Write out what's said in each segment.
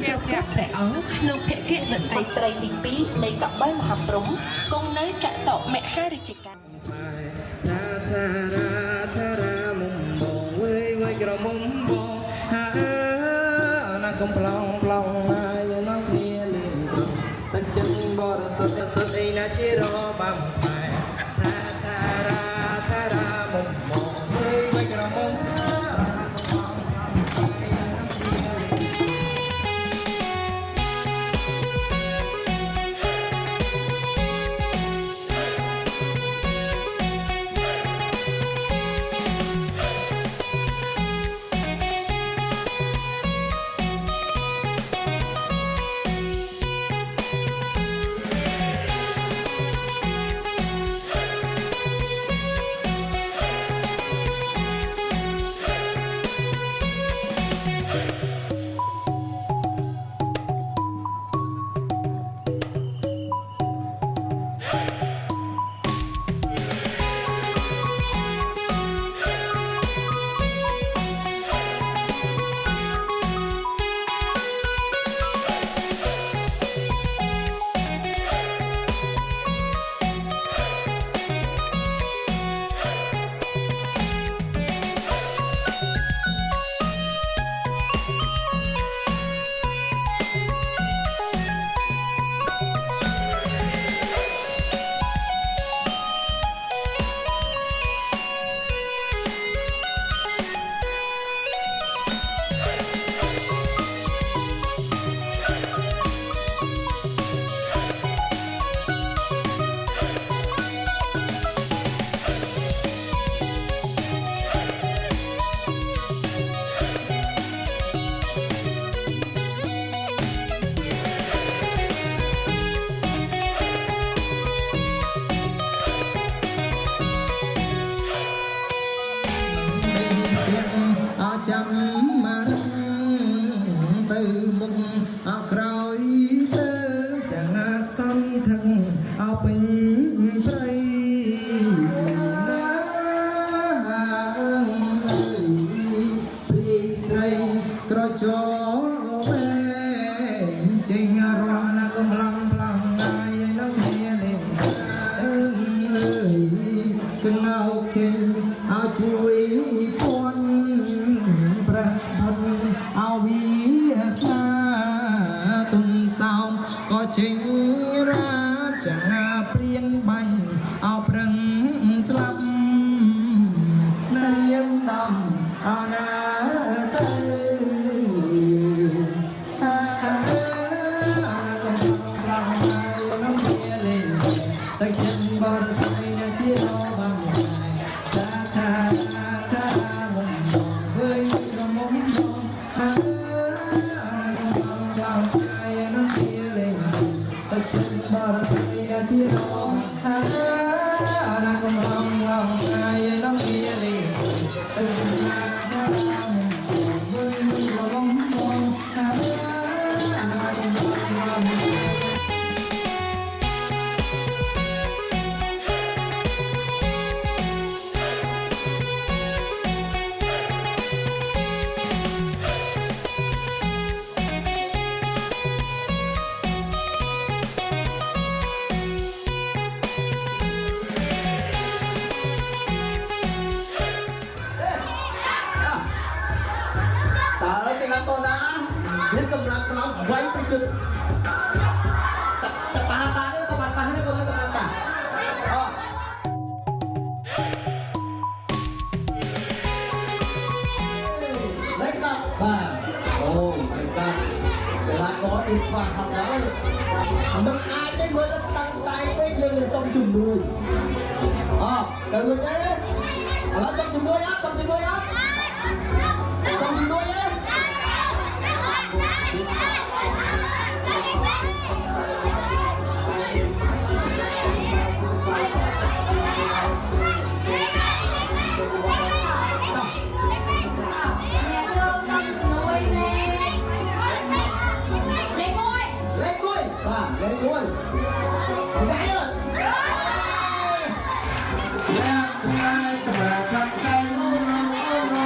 ប្រកាសព្រះអង្គក្នុងភគនិតីស្រីទី2នៃកបិលមហាព្រំគង់នៅចតុមហារាជការក្រមុំបងណាកំប្លង់ប្លង់មកយើងមកគ្នាលៀនត្រង់តែចឹងបរិសុទ្ធសុទ្ធអីណាជារបំបែថារាមុំមកវិញក្រមុំចាំមកទៅមុខក្រោយទៅចាណាសន្ធឹងពេញព្រៃព្រីស្រីក្រចោវែងចេញរស់ណាកំឡងប្លង់ណាយនៅមាននេះកងៅចេញជួយពន់ព្រះបុត្រអវិសាទុនសោមក៏ចេញរាចាព្រៀនបាញ់ប្រឹងស្លាប់នារៀមដំណាទៅតែចិនបរិស័យណាជារបងថាមុំវិញក្រមុំបងក្លោកាយនឹងជាលេងតែចិនបរិស័យណាជារបងណាកំឡងក្លោកាយនឹងជាលេងតែចិនថាមុំវិញក្រមុំបងណាកំឡងក្លោនេះកំឡុងក្លោវាយទៅគឺតប៉ានេះក៏ប៉ានេះក៏មិនប៉ាអូលេខដល់បាទអូលេខដល់เวลาก็ดูฝากทำแล้วมันอายได้เมื่อตั้งใจไปยังต้องจุ่มด้วยอ๋อกันเลยเอ๊ะแล้วต้องจุ่มด้วยอ่ะต้องจุ่มด้วยอ่ะต้องจุ่มด้วยอ่ะHãy subscribe cho kênh Ghiền Mì Gõ để không bỏ lỡ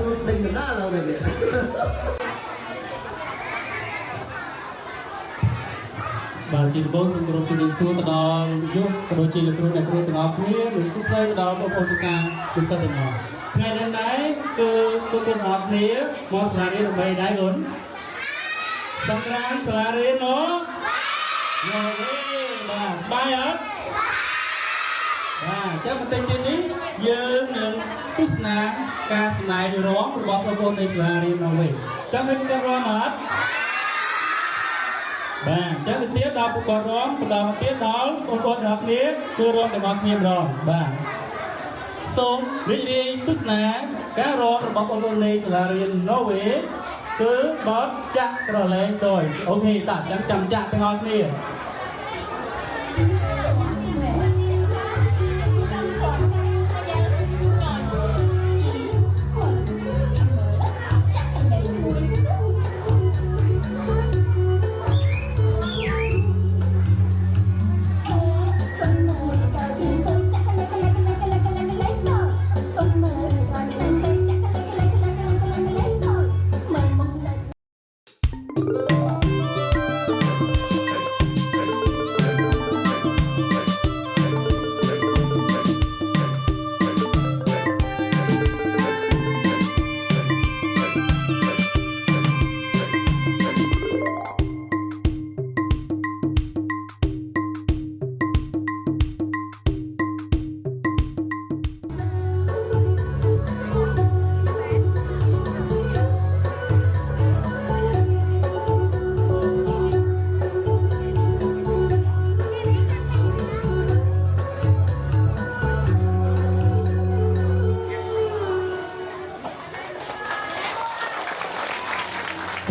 luôn tình mình đã lâu rồi vậy បាទជាដំបូងសូមគោរពជំរាបសួរទៅដល់យុវក៏ដូចជាលោកគ្រូអ្នកគ្រូទាំងអស់គ្នាឬសួស្តីទៅដល់បងប្អូនសិស្សានិស្សិតទាំងអស់ថ្ងៃនេះដែរគឺពួកទាំងអស់គ្នាមកសាលារៀនដើម្បីដែរគុណសង្ក្រាន្តសាលារៀននោះយកទេបាទស្បាយអត់បាទចាំបន្តិចទៀតនេះយើងនឹងទស្សនាការសម្ដែងរាំរបស់បងប្អូននៃសាលារៀននោះវិញចាំឃើញការរាំអត់បាទចឹងទៅទៀតដល់ពួកគាត់រំបន្តមកទៀតដល់បងប្អូនទាំងអស់គ្នាគឺរំទាំងអស់គ្នាម្ដងបាទសូមរីករាយទស្សនាការរំរបស់បងប្អូននៃសាលារៀន Norway គឺបទចាក់ក្រឡែងតយអូខេតាចាំចាំចាក់ទាំងអស់គ្នា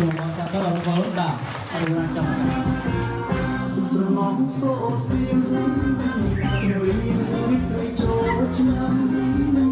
សូមអរគុណដល់បងប្អូនបាទអរគុណចាំ ស្រមងសូសៀងជួយទីទៅចូលឆ្នាំ